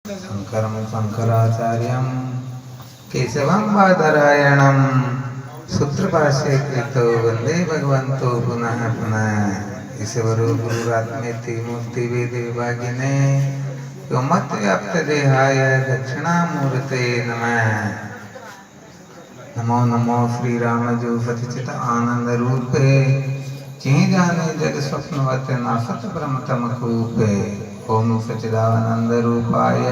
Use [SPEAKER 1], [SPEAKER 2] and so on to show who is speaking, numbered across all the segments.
[SPEAKER 1] शंकरं शंकराचार्यं केशवं बादरायणं सूत्रभाष्ये कृतो वंदे भगवन्तो पुनः पुनः। ईश्वरो गुरुरात्मेति मूर्तिभेदे विभागिने व्योमवद्व्याप्तदेहाय दक्षिणामूर्ते नमः। नमो नमो श्री रामजो सचित आनंद रूपे चिं जाने जग स्वप्नवत नासत ब्रह्म तमकूपे। ओम सच्चिदानंद रूपाय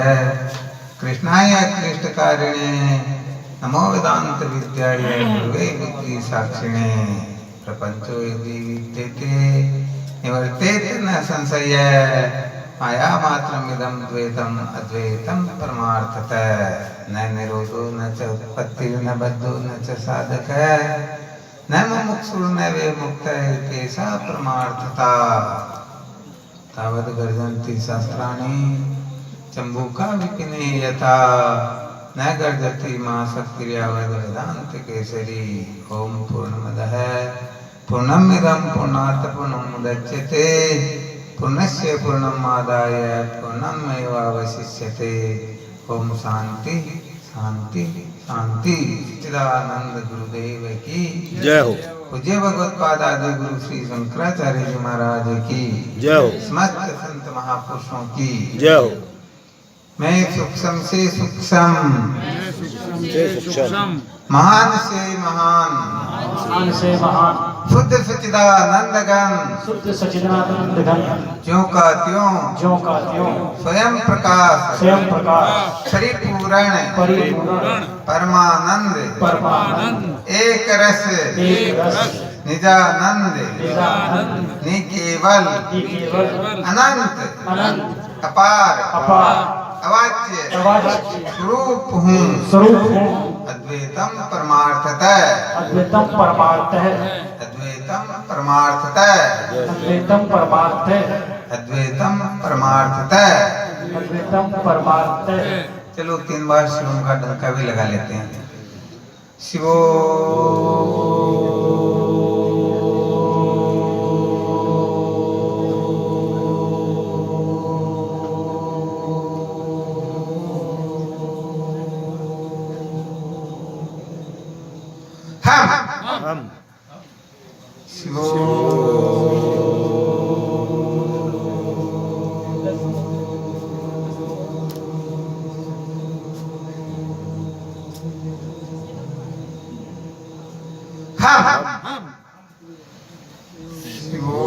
[SPEAKER 1] कृष्णाय क्लिष्टकारिणे नमो वेदांत विद्याय गुरुवे बुद्धि साक्षिणे। प्रपंचो यदि विद्यते निवर्तेते न संशय माया मात्रमिदं द्वैतम् अद्वैतं परमार्थतः। न निरोधो न च उत्पत्ति न बद्धो न च साधक न मुमुक्षुर न विमुक्त तेषा परमार्थता। तावद् गर्जन्ति शास्त्राणि चम्बूका विपिने यथा न गर्जति मा शक्तिर्यावद् वेदान्त केसरी। ओम पूर्णमदः पूर्णमिदं पूर्णात् पूर्णमुदच्यते पूर्णस्य पूर्णमादाय पूर्णमेवावशिष्यते। ओम शांति शांति शांति। चिदानंद गुरुदेव की
[SPEAKER 2] जय हो।
[SPEAKER 1] पूज्य भगवत्पाद आदि गुरु श्री शंकराचार्य जी महाराज की
[SPEAKER 2] जय हो।
[SPEAKER 1] समस्त संत महापुरुषों की
[SPEAKER 2] जय हो।
[SPEAKER 1] मैं सूक्ष्म से सूक्ष्म महान से महान
[SPEAKER 3] महान से महान
[SPEAKER 1] शुद्ध सच्चिदानंद घन
[SPEAKER 3] शुद्ध सच्चिदानंद घन
[SPEAKER 1] ज्यों का त्यों स्वयं प्रकाश परिपूर्ण परमानंद एक रस निजानंद निकेवल अनंत अपार अवाच्य स्वरूप हूँ अद्वैतम परमार्थतः
[SPEAKER 3] अद्वैतम परमार्थः
[SPEAKER 1] अद्वैतम परमार्थतः
[SPEAKER 3] अद्वैतम परमार्थः
[SPEAKER 1] अद्वैतम परमार्थतः।
[SPEAKER 3] अद्वैतम परमार्थः।
[SPEAKER 1] चलो 3 बार शिवम का डंका भी लगा लेते हैं। शिवो
[SPEAKER 2] हम
[SPEAKER 1] शिवो हम शिवो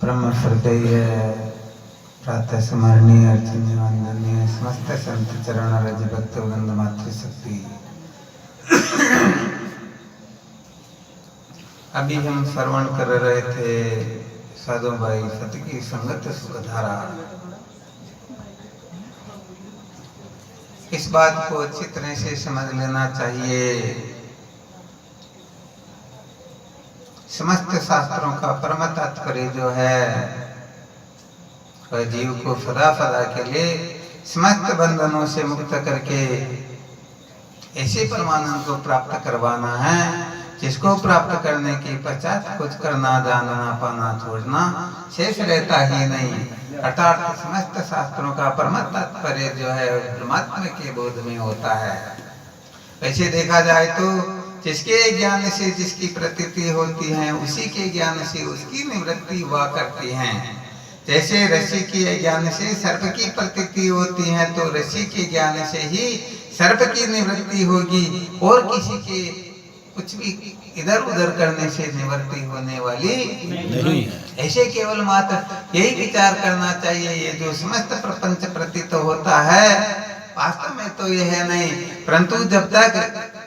[SPEAKER 1] ब्रह्म हृदय प्रातः स्मरणीय अर्चनीय वंदनीय समस्त संत चरण रज भक्त वृंद मातृ शक्ति। अभी हम श्रवण कर रहे थे साधु भाई सत्य की संगत सुखधारा। इस बात को अच्छी तरह से समझ लेना चाहिए। समस्त शास्त्रों का परम तात्पर्य जो है वह जीव को सदा सदा के लिए समस्त बंधनों से मुक्त करके ऐसे परमानंद को प्राप्त करवाना है जिसको प्राप्त करने के पश्चात कुछ करना जानना पाना छोड़ना शेष रहता ही नहीं। अर्थात समस्त शास्त्रों का परम तात्पर्य जो है परमात्मा के बोध में होता है। वैसे देखा जाए तो जिसके ज्ञान से जिसकी प्रतीति होती है उसी के ज्ञान से उसकी निवृत्ति हुआ करती है। जैसे ऋषि के ज्ञान से सर्प की प्रतीति होती है तो ऋषि के ज्ञान से ही सर्प की निवृत्ति होगी और किसी के कुछ भी इधर उधर करने से निवृत्ति होने वाली नहीं। ऐसे केवल मात्र यही विचार करना चाहिए। ये जो समस्त प्रपंच प्रतीत होता है वास्तव में तो यह है नहीं, परंतु जब तक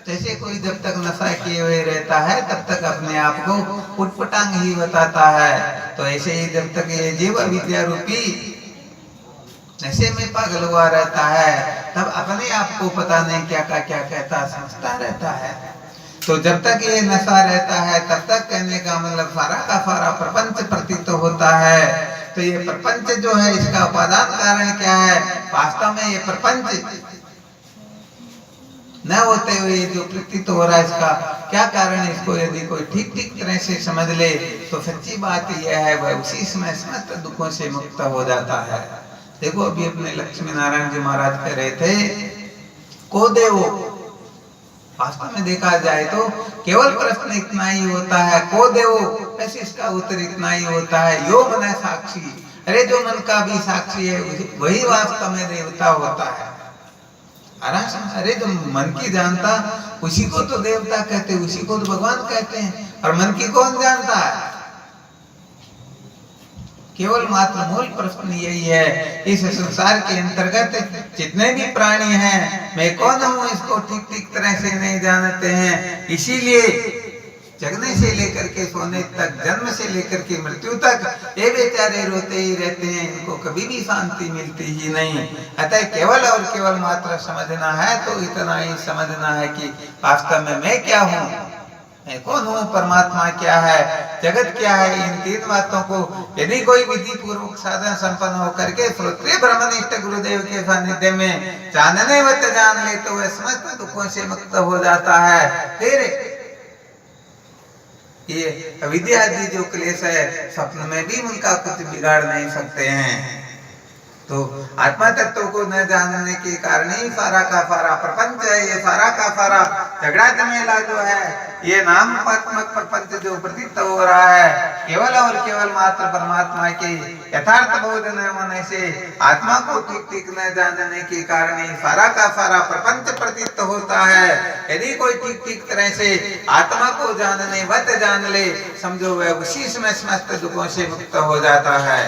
[SPEAKER 1] जैसे कोई जब तक नशा किए हुए रहता है तब तक अपने आप को उटपटांग ही बताता है। तो ऐसे ही जब तक ये जीव विद्या रूपी नशे में पागल हुआ रहता है तब अपने आप को पता नहीं क्या कहता समझता रहता है। तो जब तक ये नशा रहता है तब तक कहने का मतलब सारा का सारा प्रपंच प्रतीत होता है। तो ये प्रपंच जो है इसका उपादान कारण क्या है? वास्तव में ये प्रपंच न होते हुए जो प्रतीत हो रहा है इसका क्या कारण है, इसको यदि कोई ठीक ठीक तरह से समझ ले तो सच्ची बात यह है वह उसी समय समस्त दुखों से मुक्त हो जाता है। देखो अभी अपने लक्ष्मी नारायण जी महाराज कह रहे थे को देवो, वास्तव में देखा जाए तो केवल प्रश्न इतना ही होता है को देवो, ऐसे इसका उत्तर इतना ही होता है यो मन है साक्षी। अरे जो मन का भी साक्षी है वही वास्तव में देवता होता है। अरे जो मन की जानता उसी को तो देवता कहते, उसी को तो भगवान कहते हैं। और मन की कौन जानता है? केवल मात्र मूल प्रश्न यही है, इस संसार के अंतर्गत जितने भी प्राणी हैं मैं कौन हूँ इसको ठीक ठीक तरह से नहीं जानते हैं। इसीलिए जगने से लेकर के सोने तक, जन्म से लेकर के मृत्यु तक ये बेचारे रोते ही रहते हैं, इनको कभी भी शांति मिलती ही नहीं। अतः केवल और केवल मात्र समझना है तो इतना ही समझना है कि वास्तव में मैं क्या हूँ, मैं कौन हूँ, परमात्मा क्या है, जगत क्या है। इन तीन बातों को यदि कोई विधि पूर्वक साधन संपन्न होकर के श्रोत्रिय ब्रह्मनिष्ठ गुरुदेव के सानिध्य में जानने वत जान ले तो वह समस्त दुखों से मुक्त हो जाता है। फिर ये अविद्या आदि जो क्लेश है स्वप्न में भी उनका कुछ बिगाड़ नहीं सकते हैं। तो आत्मा तत्व को न जानने के कारण ही सारा का सारा प्रपंच है, ये सारा का सारा झगड़ा झमेला जो है, ये नामात्मक प्रपंच जो प्रतीत हो रहा है केवल और केवल मात्र परमात्मा के यथार्थ बोध न होने से, आत्मा को ठीक ठीक न जानने के कारण ही सारा का सारा प्रपंच प्रतीत होता है। यदि कोई ठीक ठीक तरह से आत्मा को जानने वत जान ले, समझो वह उसी समय समस्त दुखों से मुक्त हो जाता है।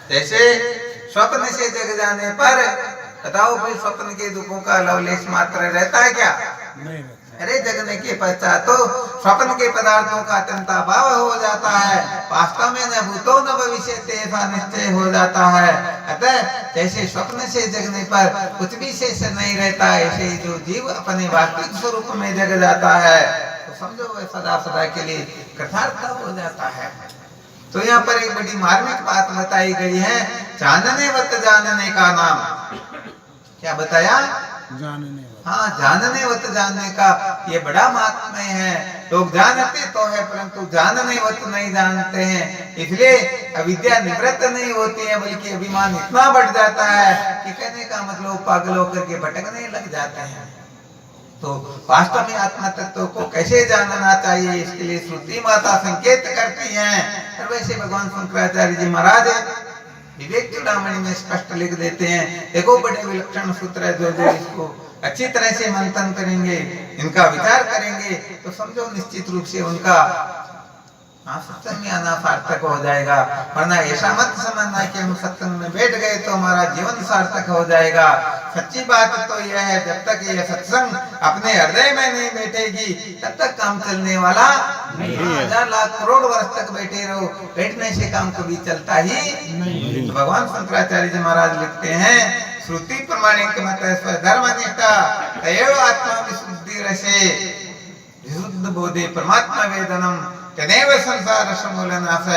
[SPEAKER 1] जैसे स्वप्न से जग जाने पर बताओ भाई स्वप्न के दुखों का लवलेश मात्र रहता है क्या? नहीं। अरे जगने के पश्चात तो स्वप्न के पदार्थों का अत्यंत अभाव हो जाता है, वास्तव में न भूतो न भविष्यति ऐसा निश्चय हो जाता है। अतः जैसे स्वप्न से जगने पर कुछ भी शेष नहीं रहता, ऐसे जो जीव अपने वास्तविक स्वरूप में जग जाता है तो समझो वह सदा सदा के लिए कृतार्थ हो जाता है। तो यहाँ पर एक बड़ी मार्मिक बात बताई गई है, जानने वत जानने का नाम क्या बताया? जानने। हाँ, जानने वत जानने का ये बड़ा महात्म्य है। लोग जानते तो है परंतु जानने वत नहीं जानते हैं, इसलिए अविद्या निवृत्त नहीं होती है, बल्कि अभिमान इतना बढ़ जाता है कि कहने का मतलब पागल होकर के भटकने लग जाते हैं। तो वास्तव में आत्मा तत्व को कैसे जानना चाहिए, इसके लिए श्रुति माता संकेत करती हैं। और वैसे भगवान शंकराचार्य जी महाराज विवेक चूड़ामणि में स्पष्ट लिख देते हैं। देखो बड़े विलक्षण सूत्र है, जो जो इसको अच्छी तरह से मंथन करेंगे, इनका विचार करेंगे तो समझो निश्चित रूप से उनका सत्संग में आना सार्थक हो जाएगा। वरना ऐसा मत समझना कि हम सत्संग में बैठ गए तो हमारा जीवन सार्थक हो जाएगा। सच्ची बात तो यह है, जब तक यह सत्संग अपने हृदय में नहीं बैठेगी तब तक काम चलने वाला नहीं है। 1000 लाख करोड़ वर्ष तक बैठे रहो, बैठने से काम कभी चलता ही नहीं। तो भगवान शंकराचार्य जी महाराज लिखते हैं, श्रुति प्रमाणिक मत स्वधर्मनिष्ठा तयेव आत्मा विशुद्धि रसे विशुद्ध बोधे परमात्मा वेदनम तदेव संसार समूलनाश।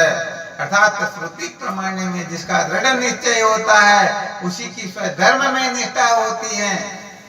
[SPEAKER 1] अर्थात श्रुति प्रमाण में जिसका दृढ़ निश्चय होता है उसी की स्वधर्म में निष्ठा होती है,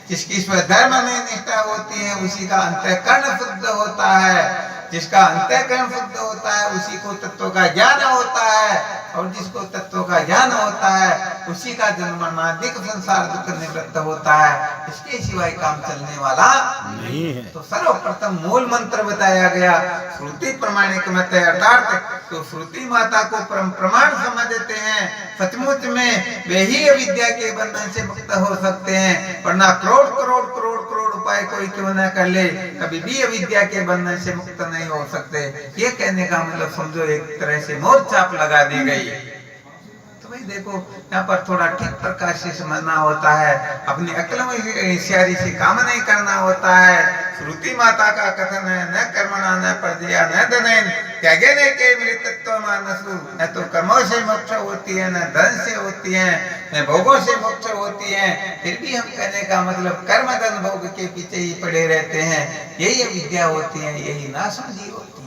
[SPEAKER 1] जिसकी स्वधर्म में निष्ठा होती है उसी का अंतःकरण शुद्ध होता है, जिसका अंतःकरण शुद्ध होता है उसी को तत्व का ज्ञान होता है, और जिसको तत्व का ज्ञान होता है उसी का जन्मनादिक संसार दुख निवृत्त होता है। इसके सिवाय काम चलने वाला नहीं है। तो सर्वप्रथम मूल मंत्र बताया गया श्रुति प्रमाणिक मत, अर्थात तो श्रुति माता को परम प्रमाण समझते हैं, सचमुच में वे ही अविद्या के बंधन से मुक्त हो सकते हैं। वरना करोड़ करोड़ करोड़ करोड़ उपाय कोई क्यों न कर ले, कभी भी अविद्या के बंधन से मुक्त नहीं हो सकते। ये कहने का मतलब समझो एक तरह से मोर छाप लगा दी गई। तो भाई देखो यहाँ पर थोड़ा ठीक प्रकार से समझना होता है, अपनी अक्ल में होशियारी से काम नहीं करना होता है। श्रुति माता का कथन है, न कर्मणा न प्रजया न धनेन त्यागेने के मृतत्व मानसु। न तो कर्मों से मोक्ष होती है, न धन से होती है, न भोगों से मोक्ष होती है। फिर भी हम कहने का मतलब कर्म धन भोग के पीछे ही पड़े रहते हैं, यही अविद्या होती है, यही नासमझी होती है।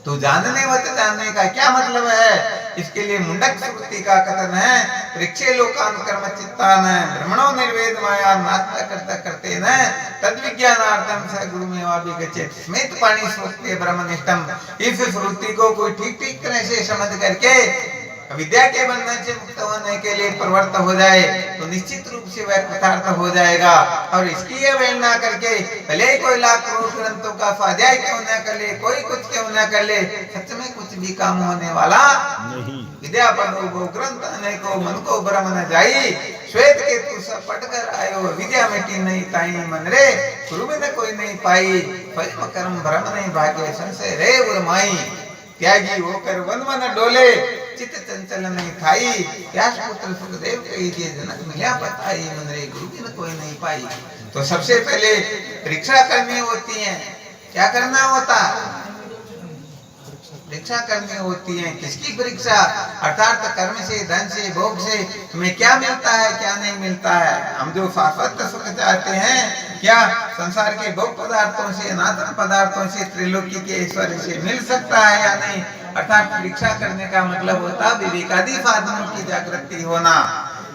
[SPEAKER 1] तो जानने वत जानने का क्या मतलब है? इसके लिए मुंडक श्रुति का कथन है, वृक्षे लोकान कर्म चित्तान ब्रह्मणो निर्वेद माया नास्ता करता करते न तद विज्ञानार्थम स गुरुमेवाभिगच्छेत् स्मित पाणी स्वस्ति ब्रह्मनिष्ठम। इस श्रुति को कोई ठीक तरह से समझ करके विद्या के बंधन से मुक्त होने के लिए प्रवृत्त हो जाए तो निश्चित रूप से वह कृतार्थ हो जाएगा। और इसकी अवहेलना करके भले ही कोई लाख करोड़ ग्रंथों का स्वाध्याय क्यों न कर ले, कोई कुछ क्यों न कर ले, सच में कुछ भी काम होने वाला नहीं। विद्या पढ़ो वो ग्रंथ अनेको मन को ब्रह्म न जाई, श्वेत के तू सब पढ़कर आयो विद्या मिटी नहीं ताई मन रे, गुरु में कोई नहीं पाई, फल कर्म ब्रह्म नहीं भाग्य संशय रे उर्माई। त्यागी होकर वन डोले चित्त चंचल नहीं थाई, व्यास पुत्र सुखदेव कही दिए जनक मिल्या पताई, मन रे गुरु बिन कोई नहीं पाई। तो सबसे पहले परीक्षा करनी होती है। क्या करना होता? परीक्षा करनी होती है। किसकी परीक्षा? अर्थात कर्म से, धन से, भोग से तुम्हें क्या मिलता है, क्या नहीं मिलता है। हम जो शाश्वत सुख चाहते हैं, क्या संसार के भोग पदार्थों से, अनात्म पदार्थों से, त्रिलोकी के ऐश्वर्य से मिल सकता है या नहीं। अर्थात परीक्षा करने का मतलब होता विवेकादि साधनों की जागृति होना।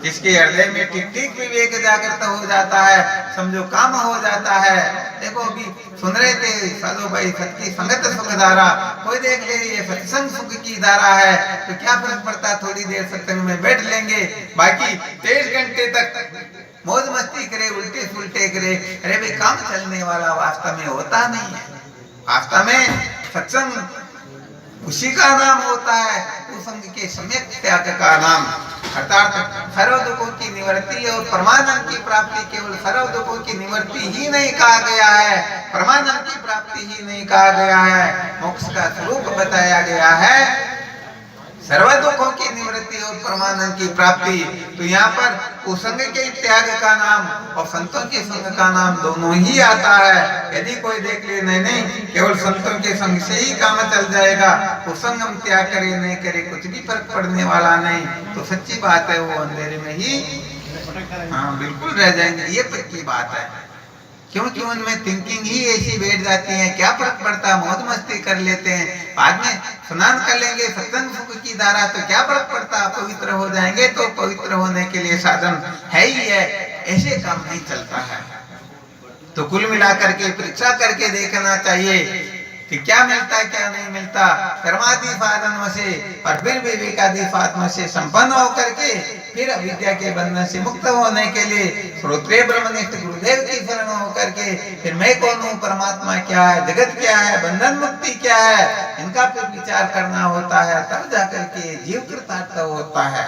[SPEAKER 1] जिसके हृदय में ठीक विवेक जागृत हो जाता है, समझो काम हो जाता है। देखो अभी सुन रहे थे साधु भाई, सत की संगत सुख धारा, कोई देख ले ये सत्संग सुख की धारा है, तो क्या फर्क पड़ता, थोड़ी देर सत्संग में बैठ लेंगे, बाकी 23 घंटे तक मौज मस्ती करे, उल्टे सुलटे करे। अरे भाई काम चलने वाला वास्तव में होता नहीं है। वास्तव में सत्संग उसी का नाम होता है, कुसंग के सम्यक त्याग का नाम। अर्थात सर्व दुखों की निवृत्ति और परमानंद की प्राप्ति केवल सर्व दुखों की निवृत्ति ही नहीं कहा गया है, परमानंद की प्राप्ति ही नहीं कहा गया है, मोक्ष का स्वरूप बताया गया है सर्व दुखों की निवृत्ति और परमानंद की प्राप्ति। तो यहाँ पर कुसंग के त्याग का नाम और संतों के संग का नाम दोनों ही आता है। यदि कोई देख ले नहीं केवल संतों के संग से ही काम चल जाएगा, कुसंग हम त्याग करे नहीं करे कुछ भी फर्क पड़ने वाला नहीं, तो सच्ची बात है वो अंधेरे में ही बिल्कुल रह जाएंगे। ये पक्की बात है, क्योंकि उनमें थिंकिंग ही ऐसी बैठ जाती है। क्या फर्क पड़ता, मौज मस्ती कर लेते हैं, बाद में स्नान कर लेंगे सत्संग सुख की धारा, तो क्या फर्क पड़ता, पवित्र हो जाएंगे। तो पवित्र होने के लिए साधन है ही है, ऐसे काम नहीं चलता है। तो कुल मिलाकर के परीक्षा करके देखना चाहिए कि क्या मिलता है क्या नहीं मिलता। कर्मादि साधनों से और फिर विवेकादि साधनों से संपन्न होकर के फिर अविद्या के बंधन से मुक्त होने के लिए श्रोत्रिय ब्रह्मनिष्ठ गुरुदेव की शरण होकर के फिर मैं कौन हूँ, परमात्मा क्या है, जगत क्या है, बंधन मुक्ति क्या है, इनका फिर विचार करना होता है, तब जाकर के जीव कृतार्थ होता है।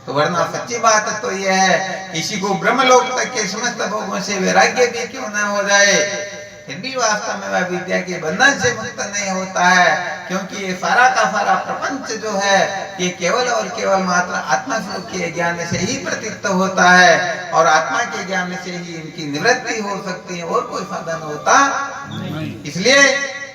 [SPEAKER 1] तो वरना सच्ची बात तो यह है, किसी को ब्रह्मलोक तक के समस्त भोगों से वैराग्य भी क्यों न हो जाए, फिर भी वास्तव में वह विद्या के बंधन से मुक्त नहीं होता है। क्योंकि ये सारा का सारा प्रपंच जो है ये केवल और केवल मात्र आत्मा स्वरूप के ज्ञान से ही प्रतीत होता है, और आत्मा के ज्ञान से ही इनकी निवृत्ति हो सकती है, और कोई साधन होता नहीं। इसलिए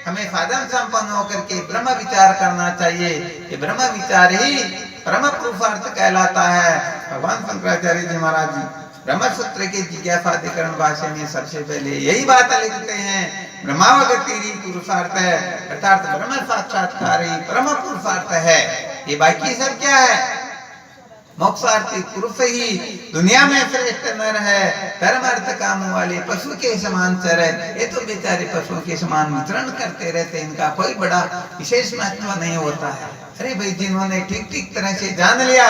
[SPEAKER 1] हमें साधन संपन्न होकर के ब्रह्म विचार करना चाहिए। ये ब्रह्म विचार ही परम पुरुषार्थ कहलाता है। भगवान शंकराचार्य जी महाराज जी ब्रह्म सूत्र के जिज्ञासाधिकरण भाष्य में सबसे पहले यही बात लिखते हैं, ब्रह्मावगति ही पुरुषार्थ है, अर्थात ब्रह्म साक्षात्कार ही परम पुरुषार्थ है। ये बाकी सब क्या है, मोक्षार्थी पुरुष ही दुनिया में श्रेष्ठ नर है, धर्म अर्थ काम वाले पशु के समान चरे। ये तो बेचारे पशुओं के समान विचरण करते रहते, इनका कोई बड़ा विशेष महत्व नहीं होता है। अरे भाई जिन्होंने ठीक तरह से जान लिया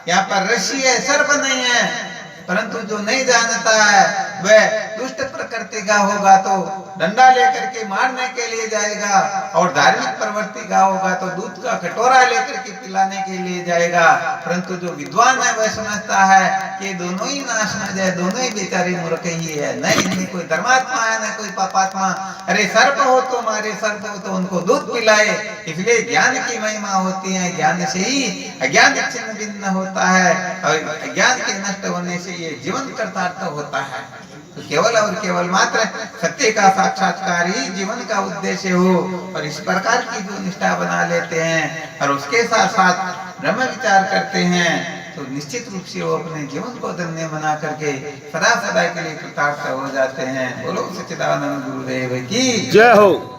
[SPEAKER 1] यहाँ पर रस्सी है, सर्प नहीं है, परंतु जो नहीं जानता है वह दुष्ट प्रकृति का होगा तो डंडा लेकर के मारने के लिए जाएगा, और धार्मिक प्रवृत्ति का होगा तो दूध का कटोरा लेकर के पिलाने के लिए जाएगा। परंतु जो विद्वान है वह समझता है कि दोनों ही नाश न जाए, दोनों ही बेचारे मूर्ख ही है, नहीं कोई धर्मात्मा है न कोई पापात्मा। अरे सर्प हो तो मारे, सर्प हो तो उनको दूध पिलाए। इसलिए ज्ञान की महिमा होती है, ज्ञान से ही अज्ञान छिन्न भिन्न होता है, और अज्ञान के नष्ट होने से ये जीवन कृतार्थ होता है। तो केवल और केवल मात्र सत्य का साक्षात्कार ही जीवन का उद्देश्य हो, और इस प्रकार की जो निष्ठा बना लेते हैं और उसके साथ साथ ब्रह्म विचार करते हैं, तो निश्चित रूप से वो अपने जीवन को धन्य बना करके सदा के लिए कृतार्थ हो जाते हैं। बोलो सच्चिदानंद गुरुदेव की जय हो।